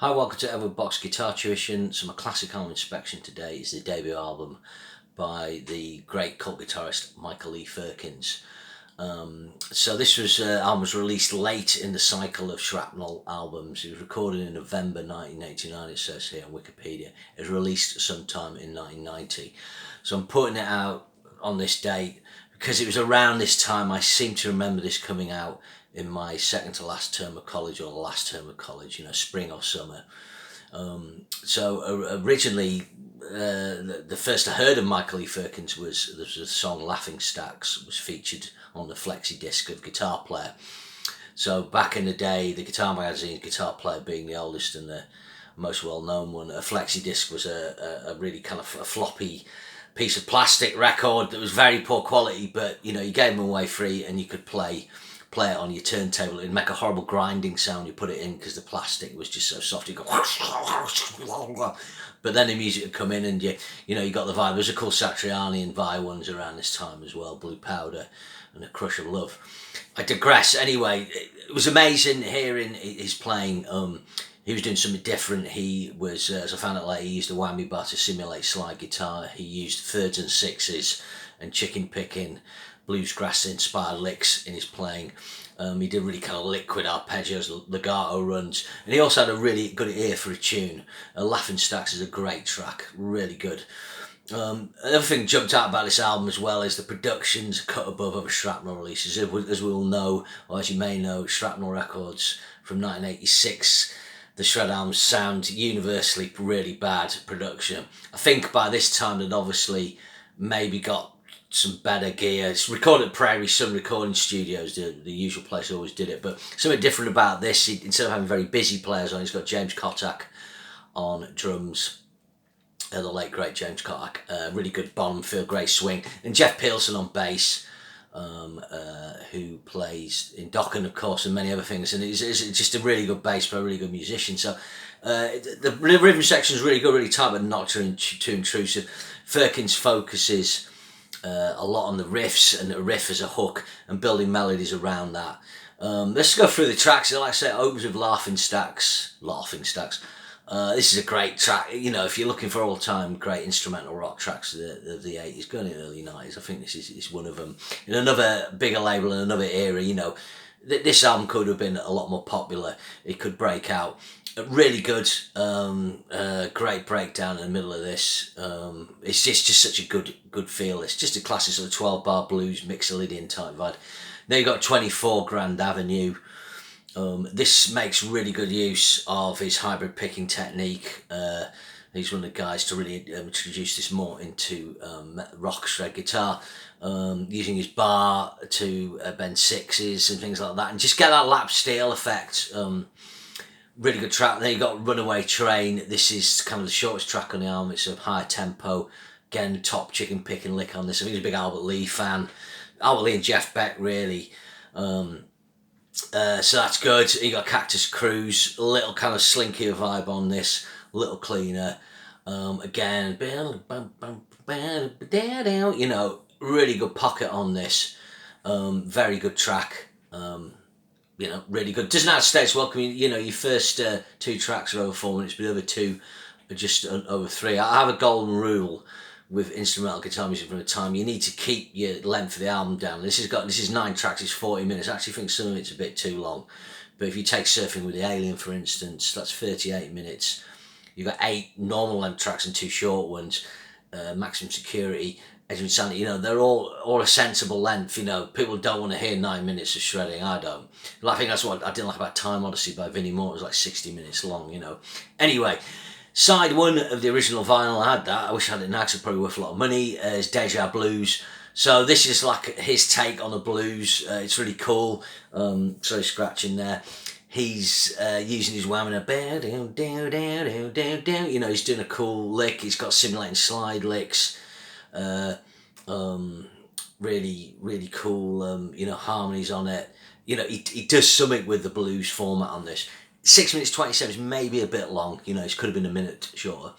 Hi, welcome to Ever Box Guitar Tuition. So my classic album inspection today is the debut album by the great cult guitarist Michael Lee Firkins. So this album was released late in the cycle of Shrapnel albums. It was recorded in November 1989, it says here on Wikipedia. It was released sometime in 1990. So I'm putting it out on this date because it was around this time. I seem to remember this coming out in my second to last term of college, or the last term of college, spring or summer. So originally, the first I heard of Michael Lee Firkins was the song Laughing Stacks was featured on the flexi disc of Guitar Player. So back in the day, the Guitar magazine, Guitar Player being the oldest and the most well-known one, a flexi disc was a really kind of a floppy piece of plastic record that was very poor quality, but you gave them away free and you could play it on your turntable. It'd make a horrible grinding sound. You put it in because the plastic was just so soft. You go, but then the music would come in, and you got the vibe. There was a cool Satriani and Vi ones around this time as well, Blue Powder and A Crush of Love. I digress. Anyway, it was amazing hearing his playing. He was doing something different. He was, as I found out later, he used a whammy bar to simulate slide guitar. He used thirds and sixes and chicken picking, bluesgrass inspired licks in his playing. He did really kind of liquid arpeggios, legato runs, and he also had a really good ear for a tune. Laughing Stacks is a great track, really good. Another thing jumped out about this album as well is the production's cut above other Shrapnel releases. As we all know, or as you may know, Shrapnel Records from 1986, the Shred albums sound universally really bad production. I think by this time they'd obviously maybe got some better gear. It's recorded at Prairie Sun Recording Studios, the usual place I always did it, but something different about this, instead of having very busy players on, he's got James Kotak on drums, the late great James Kotak, really good bottom feel, great swing, and Jeff Peelson on bass, who plays in Dokken, of course, and many other things, and it's just a really good bass player, a really good musician. So the rhythm section is really good, really tight, but not too intrusive. Firkins focuses a lot on the riffs and the riff as a hook and building melodies around that. Let's go through the tracks. Like I say, it opens with Laughing Stacks. This is a great track. If you're looking for all-time great instrumental rock tracks of the 80s, going in the early 90s, I think this is one of them. In another bigger label, in another era, this album could have been a lot more popular. It could break out. Really good, great breakdown in the middle of this. It's just such a good feel. It's just a classic sort of 12-bar blues Mixolydian type vibe. Now you've got 24 Grand Avenue. This makes really good use of his hybrid picking technique. He's one of the guys to really introduce this more into rock shred guitar, using his bar to bend sixes and things like that, and just get that lap steel effect. Really good track. Then you got Runaway Train. This is kind of the shortest track on the album. It's a high tempo. Again, top chicken picking lick on this. I think he's a big Albert Lee fan. Albert Lee and Jeff Beck, really. So that's good. You got Cactus Cruise. A little kind of slinkier vibe on this. A little cleaner. Again, really good pocket on this. Very good track. Really good. Doesn't have to stay. It's welcome. Your first two tracks are over 4 minutes, but the other two are just over 3. I have a golden rule with instrumental guitar music from the time. You need to keep your length of the album down. This is 9 tracks. It's 40 minutes. I actually think some of it's a bit too long. But if you take Surfing with the Alien, for instance, that's 38 minutes. You've got 8 normal length tracks and 2 short ones. Maximum Security, Edge of Insanity, they're all a sensible length. People don't want to hear 9 minutes of shredding. I don't. I think that's what I didn't like about Time Odyssey by Vinnie Moore. It was like 60 minutes long. Anyway, side 1 of the original vinyl, I had that. I wish I had it now because it's probably worth a lot of money. Is Deja Blues. So this is like his take on the blues. It's really cool. Sorry, scratching there. He's using his whammy. He's doing a cool lick. He's got simulating slide licks. Really, really cool, harmonies on it. He does something with the blues format on this. 6 minutes 27 is maybe a bit long. It could have been a minute shorter.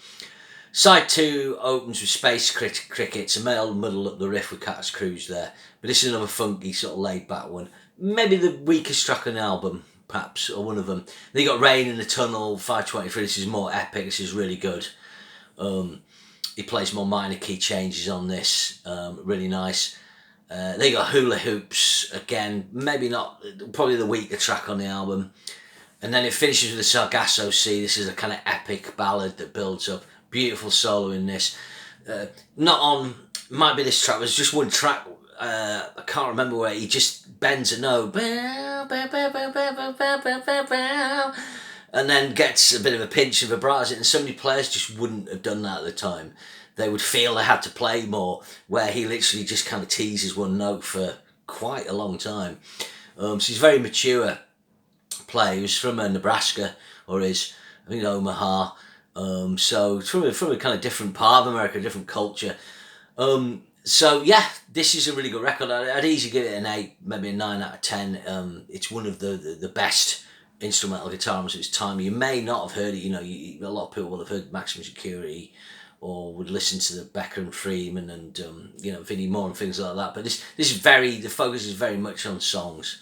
Side 2 opens with Space Crickets, and I'll muddle up the riff with Cactus Cruise there. But this is another funky, sort of laid back one. Maybe the weakest track on the album, perhaps, or one of them. Then you got Rain in the Tunnel, 523. This is more epic. This is really good. He plays more minor key changes on this. Really nice. Then you got Hula Hoops again. Maybe not, probably the weaker track on the album. And then it finishes with the Sargasso Sea. This is a kind of epic ballad that builds up. Beautiful solo in this. Not on, might be this track. There's just one track. I can't remember where he just bends a note. And then gets a bit of a pinch of vibrato. And so many players just wouldn't have done that at the time. They would feel they had to play more, where he literally just kind of teases one note for quite a long time. So he's very mature player. He was from Nebraska, or is, I think, Omaha. So it's from a kind of different part of America, different culture. So yeah, this is a really good record. I'd easily give it an 8, maybe a 9 out of 10. It's one of the best instrumental guitar albums of its time. You may not have heard it. A lot of people will have heard Maximum Security, or would listen to the Becker and Freeman and Vinnie Moore and things like that. But this is the focus is very much on songs.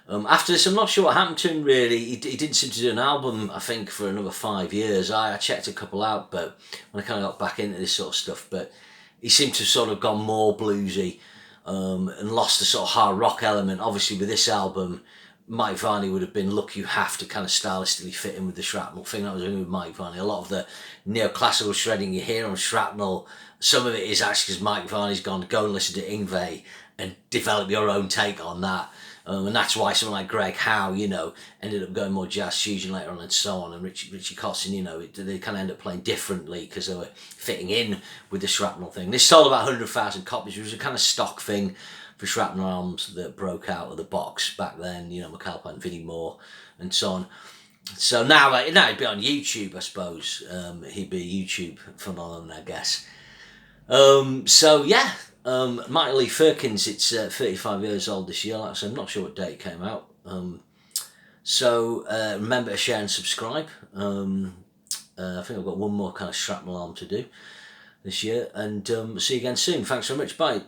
After this, I'm not sure what happened to him really. He didn't seem to do an album, I think, for another 5 years. I checked a couple out, but when I kind of got back into this sort of stuff, but he seemed to have sort of gone more bluesy and lost the sort of hard rock element. Obviously, with this album, Mike Varney would have been, look, you have to kind of stylistically fit in with the Shrapnel thing. That was with Mike Varney. A lot of the neoclassical shredding you hear on Shrapnel, some of it is actually because Mike Varney's gone, go and listen to Yngwie and develop your own take on that. And that's why someone like Greg Howe, ended up going more jazz fusion later on and so on. And Richie Kotzen, they kind of end up playing differently because they were fitting in with the Shrapnel thing. This sold about 100,000 copies. It was a kind of stock thing for Shrapnel albums that broke out of the box back then, McAlpine and Vinnie Moore and so on. So now he'd be on YouTube, I suppose. He'd be a YouTube phenomenon, I guess. So yeah, Michael Lee Firkins, it's 35 years old this year, like I said, I'm not sure what date it came out. So remember to share and subscribe. I think I've got one more kind of Shrapnel album to do this year, and see you again soon. Thanks very much, bye.